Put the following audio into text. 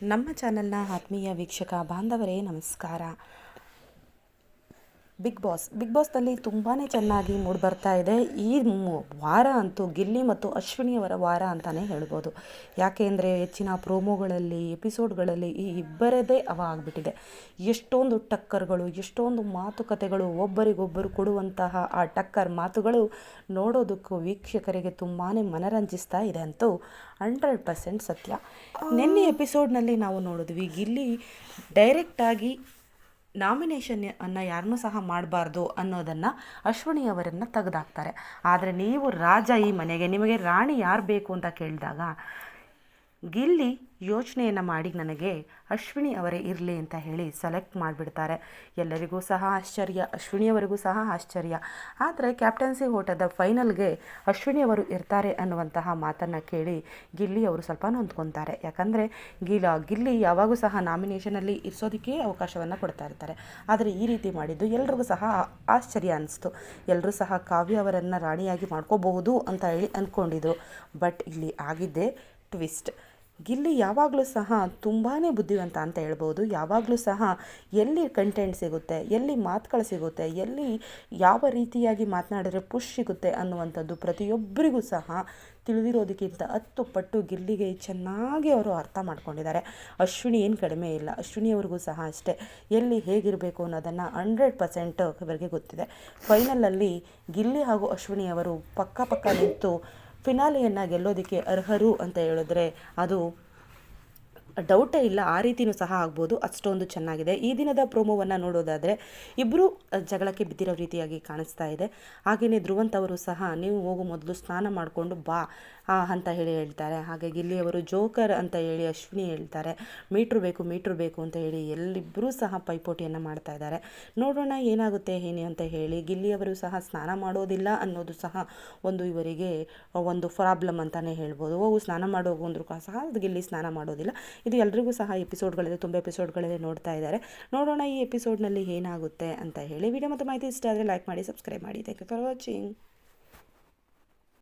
ನಮ್ಮ ಚಾನೆಲ್ನ ಆತ್ಮೀಯ ವೀಕ್ಷಕ ಬಾಂಧವರೇ ನಮಸ್ಕಾರ. ಬಿಗ್ ಬಾಸ್ನಲ್ಲಿ ತುಂಬಾ ಚೆನ್ನಾಗಿ ಮೂಡಿಬರ್ತಾ ಇದೆ. ಈ ವಾರ ಅಂತೂ ಗಿಲ್ಲಿ ಮತ್ತು ಅಶ್ವಿನಿಯವರ ವಾರ ಅಂತಲೇ ಹೇಳ್ಬೋದು. ಯಾಕೆ ಅಂದರೆ ಹೆಚ್ಚಿನ ಪ್ರೋಮೋಗಳಲ್ಲಿ ಎಪಿಸೋಡ್ಗಳಲ್ಲಿ ಈ ಇಬ್ಬರದೇ ಆಗ್ಬಿಟ್ಟಿದೆ. ಎಷ್ಟೊಂದು ಟಕ್ಕರ್ಗಳು, ಎಷ್ಟೊಂದು ಮಾತುಕತೆಗಳು, ಒಬ್ಬರಿಗೊಬ್ಬರು ಕೊಡುವಂತಹ ಆ ಟಕ್ಕರ್ ಮಾತುಗಳು ನೋಡೋದಕ್ಕೂ ವೀಕ್ಷಕರಿಗೆ ತುಂಬಾ ಮನರಂಜಿಸ್ತಾ ಇದೆ ಅಂತೂ 100% ಸತ್ಯ. ನಿನ್ನೆ ಎಪಿಸೋಡ್ನಲ್ಲಿ ನಾವು ನೋಡಿದ್ವಿ, ಗಿಲ್ಲಿ ಡೈರೆಕ್ಟಾಗಿ ನಾಮಿನೇಷನ್ ಅನ್ನು ಯಾರನ್ನೂ ಸಹ ಮಾಡಬಾರ್ದು ಅನ್ನೋದನ್ನು ಅಶ್ವಿನಿಯವರನ್ನು ತೆಗೆದಾಕ್ತಾರೆ. ಆದರೆ ನೀವು ರಾಜ ಈ ಮನೆಗೆ, ನಿಮಗೆ ರಾಣಿ ಯಾರು ಬೇಕು ಅಂತ ಕೇಳಿದಾಗ ಗಿಲ್ಲಿ ಯೋಚನೆಯನ್ನು ಮಾಡಿ ನನಗೆ ಅಶ್ವಿನಿ ಅವರೇ ಇರಲಿ ಅಂತ ಹೇಳಿ ಸೆಲೆಕ್ಟ್ ಮಾಡಿಬಿಡ್ತಾರೆ. ಎಲ್ಲರಿಗೂ ಸಹ ಆಶ್ಚರ್ಯ, ಅಶ್ವಿನಿಯವರಿಗೂ ಸಹ ಆಶ್ಚರ್ಯ. ಆದರೆ ಕ್ಯಾಪ್ಟನ್ಸಿ ಓಟದ ಫೈನಲ್ಗೆ ಅಶ್ವಿನಿಯವರು ಇರ್ತಾರೆ ಅನ್ನುವಂತಹ ಮಾತನ್ನು ಕೇಳಿ ಗಿಲ್ಲಿ ಅವರು ಸ್ವಲ್ಪ ನೊಂದ್ಕೊತಾರೆ. ಯಾಕಂದರೆ ಗಿಲ್ಲಿ ಯಾವಾಗೂ ಸಹ ನಾಮಿನೇಷನಲ್ಲಿ ಇರಿಸೋದಕ್ಕೆ ಅವಕಾಶವನ್ನು ಕೊಡ್ತಾ ಇರ್ತಾರೆ. ಆದರೆ ಈ ರೀತಿ ಮಾಡಿದ್ದು ಎಲ್ರಿಗೂ ಸಹ ಆಶ್ಚರ್ಯ ಅನ್ನಿಸ್ತು. ಎಲ್ಲರೂ ಸಹ ಕಾವ್ಯ ಅವರನ್ನು ರಾಣಿಯಾಗಿ ಮಾಡ್ಕೋಬಹುದು ಅಂತ ಹೇಳಿ ಅಂದ್ಕೊಂಡಿದ್ರು. ಬಟ್ ಇಲ್ಲಿ ಆಗಿದ್ದೇ ಟ್ವಿಸ್ಟ್. ಗಿಲ್ಲಿ ಯಾವಾಗಲೂ ಸಹ ತುಂಬಾ ಬುದ್ಧಿವಂತ ಅಂತ ಹೇಳ್ಬೋದು. ಯಾವಾಗಲೂ ಸಹ ಎಲ್ಲಿ ಕಂಟೆಂಟ್ ಸಿಗುತ್ತೆ, ಎಲ್ಲಿ ಮಾತುಗಳು ಸಿಗುತ್ತೆ, ಎಲ್ಲಿ ಯಾವ ರೀತಿಯಾಗಿ ಮಾತನಾಡಿದ್ರೆ ಪುಷ್ ಸಿಗುತ್ತೆ ಅನ್ನುವಂಥದ್ದು ಪ್ರತಿಯೊಬ್ಬರಿಗೂ ಸಹ ತಿಳಿದಿರೋದಕ್ಕಿಂತ 10 ಪಟ್ಟು ಗಿಲ್ಲಿಗೆ ಚೆನ್ನಾಗಿ ಅವರು ಅರ್ಥ ಮಾಡ್ಕೊಂಡಿದ್ದಾರೆ. ಅಶ್ವಿನಿ ಏನು ಕಡಿಮೆ ಇಲ್ಲ, ಅಶ್ವಿನಿಯವ್ರಿಗೂ ಸಹ ಅಷ್ಟೇ ಎಲ್ಲಿ ಹೇಗಿರಬೇಕು ಅನ್ನೋದನ್ನು 100% ಇವರಿಗೆ ಗೊತ್ತಿದೆ. ಫೈನಲಲ್ಲಿ ಗಿಲ್ಲಿ ಹಾಗೂ ಅಶ್ವಿನಿಯವರು ಪಕ್ಕ ನಿಂತು ಫಿನಾಲೆಯನ್ನು ಗೆಲ್ಲೋದಕ್ಕೆ ಅರ್ಹರು ಅಂತ ಹೇಳಿದ್ರೆ ಅದು ಡೌಟೇ ಇಲ್ಲ. ಆ ರೀತಿಯೂ ಸಹ ಆಗ್ಬೋದು. ಅಷ್ಟೊಂದು ಚೆನ್ನಾಗಿದೆ. ಈ ದಿನದ ಪ್ರೋಮೋವನ್ನು ನೋಡೋದಾದರೆ ಇಬ್ಬರು ಜಗಳಕ್ಕೆ ಬಿದ್ದಿರೋ ರೀತಿಯಾಗಿ ಕಾಣಿಸ್ತಾ ಇದೆ. ಹಾಗೆಯೇ ಧ್ರುವಂತ್ ಅವರು ಸಹ ನೀವು ಹೋಗು ಮೊದಲು ಸ್ನಾನ ಮಾಡಿಕೊಂಡು ಬಾ ಅಂತ ಹೇಳ್ತಾರೆ. ಹಾಗೆ ಗಿಲ್ಲಿಯವರು ಜೋಕರ್ ಅಂತ ಹೇಳಿ ಅಶ್ವಿನಿ ಹೇಳ್ತಾರೆ. ಮೀಟ್ರ್ ಬೇಕು ಅಂತ ಹೇಳಿ ಎಲ್ಲಿಬ್ಬರೂ ಸಹ ಪೈಪೋಟಿಯನ್ನು ಮಾಡ್ತಾ ಇದ್ದಾರೆ. ನೋಡೋಣ ಏನಾಗುತ್ತೆ ಏನು ಅಂತ ಹೇಳಿ. ಗಿಲ್ಲಿಯವರು ಸಹ ಸ್ನಾನ ಮಾಡೋದಿಲ್ಲ ಅನ್ನೋದು ಸಹ ಇವರಿಗೆ ಒಂದು ಪ್ರಾಬ್ಲಮ್ ಅಂತಲೇ ಹೇಳ್ಬೋದು. ಹೋಗು ಸ್ನಾನ ಮಾಡೋಗು ಅಂದರೂ ಸಹ ಗಿಲ್ಲಿ ಸ್ನಾನ ಮಾಡೋದಿಲ್ಲ. ಇದು ಎಲ್ರಿಗೂ ಸಹ ತುಂಬ ಎಪಿಸೋಡ್ಗಳಲ್ಲಿ ನೋಡ್ತಾ ಇದ್ದಾರೆ. ನೋಡೋಣ ಈ ಎಪಿಸೋಡ್ನಲ್ಲಿ ಏನಾಗುತ್ತೆ ಅಂತ ಹೇಳಿ. ವಿಡಿಯೋ ಮತ್ತು ಮಾಹಿತಿ ಇಷ್ಟ ಆದರೆ ಲೈಕ್ ಮಾಡಿ, ಸಬ್ಸ್ಕ್ರೈಬ್ ಮಾಡಿ. Thank you for watching.